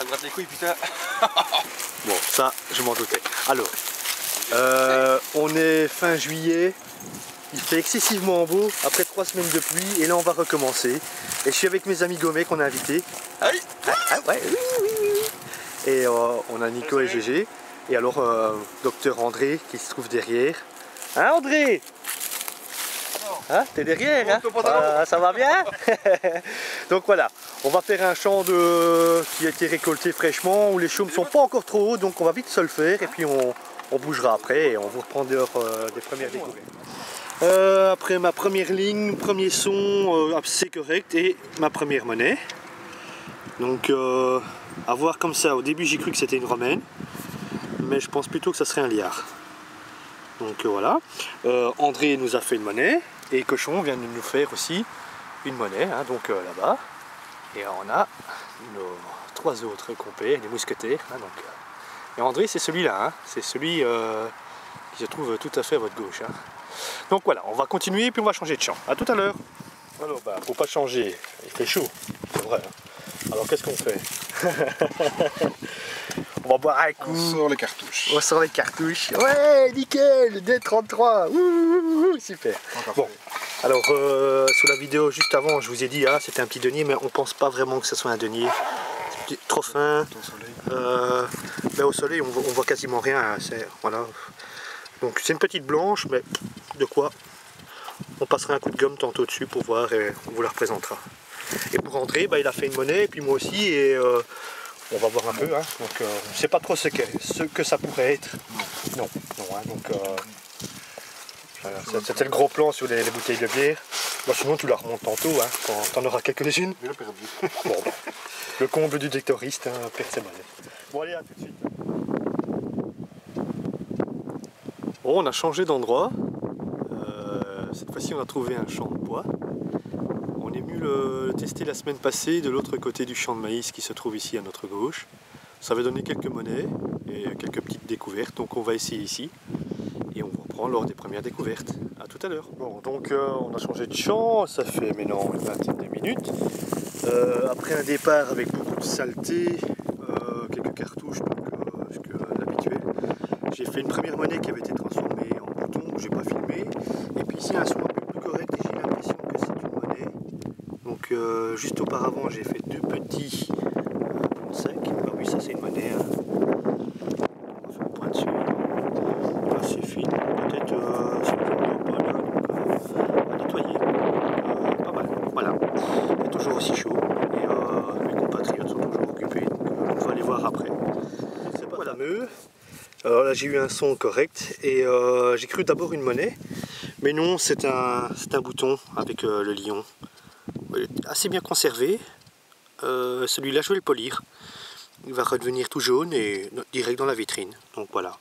gratte les couilles, putain. Bon, ça, je m'en doutais. Alors, on est fin juillet. Il fait excessivement beau après 3 semaines de pluie et là on va recommencer. Et je suis avec mes amis Gomé qu'on a invités. Aïe. Ouais, oui. Et on a Nico et Gégé. Et alors docteur André qui se trouve derrière. Hein André? Hein, t'es derrière hein? Ça va bien? Donc voilà, on va faire un champ qui a été récolté fraîchement où les chaumes sont pas encore trop hauts, donc on va vite se le faire et puis on bougera après et on vous reprend des premières découvertes. Après ma première ligne, premier son assez correct et ma première monnaie. Donc à voir comme ça, au début j'ai cru que c'était une romaine, mais je pense plutôt que ça serait un liard. Donc voilà, André nous a fait une monnaie et Cochon vient de nous faire aussi une monnaie, hein, donc là-bas. Et on a nos 3 autres compères, les mousquetaires. Hein, donc, et André c'est celui-là, hein, c'est celui qui se trouve tout à fait à votre gauche. Hein. Donc voilà, on va continuer puis on va changer de champ. A tout à l'heure. Alors bah faut pas changer, il fait chaud, c'est vrai. Hein. Alors qu'est-ce qu'on fait? On va boire un coup. On sort les cartouches. On sort les cartouches. Ouais, nickel, D33. Ouh, super. Bon, alors sur la vidéo juste avant, je vous ai dit, ah, c'était un petit denier, mais on pense pas vraiment que ce soit un denier. C'est trop fin. Mais au soleil, on voit quasiment rien. Hein, voilà. Donc c'est une petite blanche, mais de quoi? On passera un coup de gomme tantôt dessus pour voir et on vous la représentera. Et pour André, bah, il a fait une monnaie, et puis moi aussi, et on va voir un peu. Hein. Donc je ne sais pas trop ce que ça pourrait être. Non, hein, donc c'était le gros plan sur les bouteilles de bière. Bah, sinon tu la remontes tantôt, hein, quand tu en auras quelques-unes. Il a perdu. Bon, bah, le comble du déctoriste, hein, perd ses monnaies. Bon allez, à tout de suite. Bon, on a changé d'endroit. Cette fois-ci, on a trouvé un champ de bois. On est venu le tester la semaine passée de l'autre côté du champ de maïs qui se trouve ici à notre gauche. Ça avait donné quelques monnaies et quelques petites découvertes. Donc on va essayer ici et on vous reprend lors des premières découvertes. A tout à l'heure. Bon, donc on a changé de champ. Ça fait maintenant une vingtaine de minutes. Après un départ avec beaucoup de saleté, quelques cartouches, donc ce que l'habituel. J'ai fait une première monnaie qui avait été transformée en bouton, que j'ai pas filmé. Et puis ici un son un peu plus correct et j'ai l'impression que c'est une monnaie. Donc juste auparavant j'ai fait 2 petits bons secs. Ah oui, ça c'est une monnaie. On fait le point dessus. Là c'est fine. Peut-être c'est le pas là, donc à nettoyer. Pas mal. Voilà. C'est toujours aussi chaud. Et mes compatriotes sont toujours occupés. Donc on va aller voir après. C'est pas fameux. Alors là j'ai eu un son correct et j'ai cru d'abord une monnaie, mais non, c'est un bouton avec le lion. Il est assez bien conservé. Celui-là je vais le polir. Il va redevenir tout jaune et direct dans la vitrine. Donc voilà.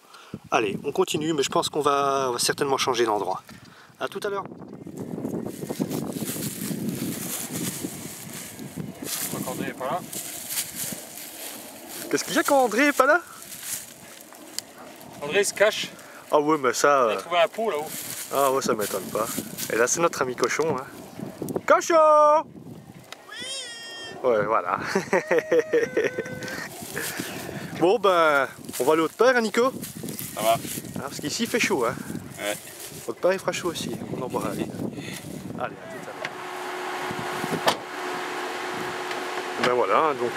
Allez, on continue, mais je pense qu'on va certainement changer d'endroit. A tout à l'heure. André est pas là. Qu'est-ce qu'il y a quand André est pas là? André se cache. Ah ouais, mais ça... Il a trouvé un pot là-haut. Ah ouais, ça m'étonne pas. Et là, c'est notre ami Cochon. Hein. Cochon! Oui! Ouais, voilà. Bon, ben, on va aller autre part, hein, Nico? Ça va. Ah, parce qu'ici, il fait chaud. Hein. Ouais. Autre part, il fera chaud aussi. On en boira. Allez, à tout à l'heure. Ben voilà, donc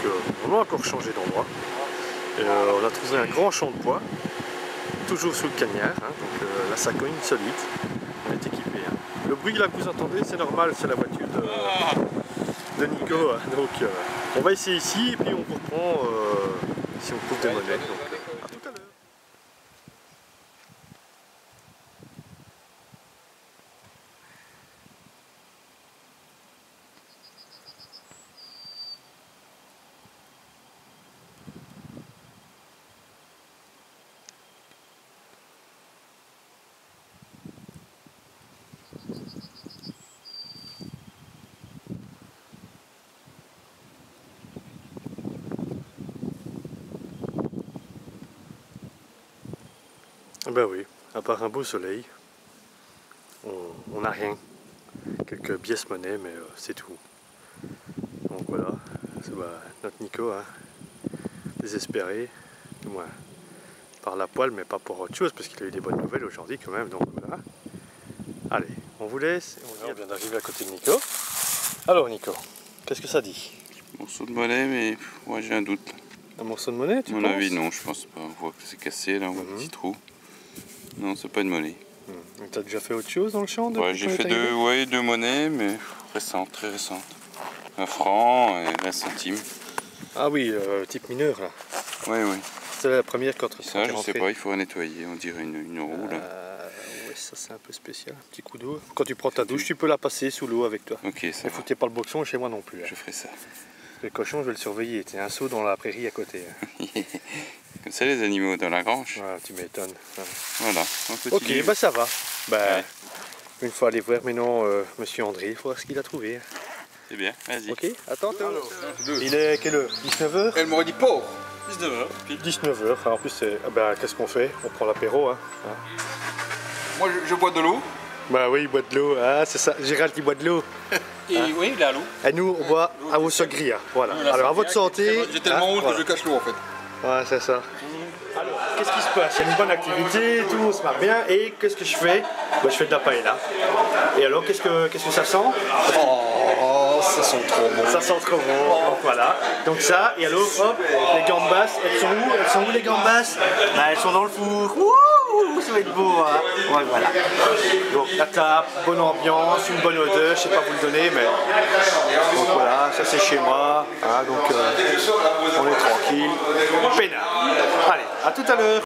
on a encore changé d'endroit. On a trouvé un grand champ de bois. Toujours sous le cagnard, hein, donc là ça cogne solide, on est équipé. Hein. Le bruit là que vous entendez, c'est normal, c'est la voiture de Nico, hein. Donc on va essayer ici et puis on vous reprend si on trouve des monnaies. Donc, à tout à l'heure. Ben oui, à part un beau soleil, on n'a rien. Quelques pièces monnaie, mais c'est tout. Donc voilà, c'est notre Nico. Hein. désespéré, du moins par la poêle, mais pas pour autre chose, parce qu'il a eu des bonnes nouvelles aujourd'hui quand même, donc voilà. Allez, on vous laisse. On vient d'arriver à côté de Nico. Alors Nico, qu'est-ce que ça dit? Morceau de monnaie, mais moi j'ai un doute. Un morceau de monnaie, tu À mon penses? avis, non, je pense pas. On voit que c'est cassé, là, on voit un petit trou. Non, c'est pas une monnaie. T'as déjà fait autre chose dans le champ? Ouais, j'ai fait deux monnaies, mais récentes, très récentes. 1 franc et 20 centimes. Ah oui, type mineur là. Oui, oui. C'était la première contre Ça, je sais pas, il faut nettoyer. On dirait une roue, là. Ouais, ça c'est un peu spécial. Un petit coup d'eau. Quand tu prends ta douche, tu peux la passer sous l'eau avec toi. Ok, ça Ne va. foutez pas le boxon chez moi non plus. Hein. Je ferai ça. Le cochon, je vais le surveiller. T'es un saut dans la prairie à côté. Hein. Comme ça, les animaux dans la grange. Voilà, tu m'étonnes. Ouais. Voilà. Ok, bah ça va. Bah, Ouais. une fois aller voir maintenant Monsieur André, il faut voir ce qu'il a trouvé. Hein. C'est bien, vas-y. Ok, attends. Il est quelle heure? 19h? Elle m'aurait dit pauvre. 19h. 19h. En plus, qu'est-ce qu'on fait? On prend l'apéro. Hein. Moi, je bois de l'eau. Bah oui, il boit de l'eau. Ah, c'est ça. Gérald qui boit de l'eau. Et oui, il est à l'eau. Et nous, on boit à vos sangria. Voilà. Alors, à votre santé. J'ai tellement honte voilà. que je cache l'eau en fait. Ouais, c'est ça. Alors, qu'est-ce qui se passe? Il y a une bonne activité, tout, on se marre bien. Et qu'est-ce que je fais? Bah, je fais de la paella. Et alors, qu'est-ce que ça sent? Oh, ça sent trop bon. Ça sent trop bon. Donc, voilà. Donc ça, et alors, hop, les gambas, elles sont où? Elles sont où les gambas? Bah, elles sont dans le four. Ouh, ça va être beau. Hein. Ouais, voilà. Donc, la table, bonne ambiance, une bonne odeur. Je sais pas vous le donner, mais. Donc voilà, ça c'est chez moi. Hein, donc, on est tranquille. Peinard. Allez, à tout à l'heure.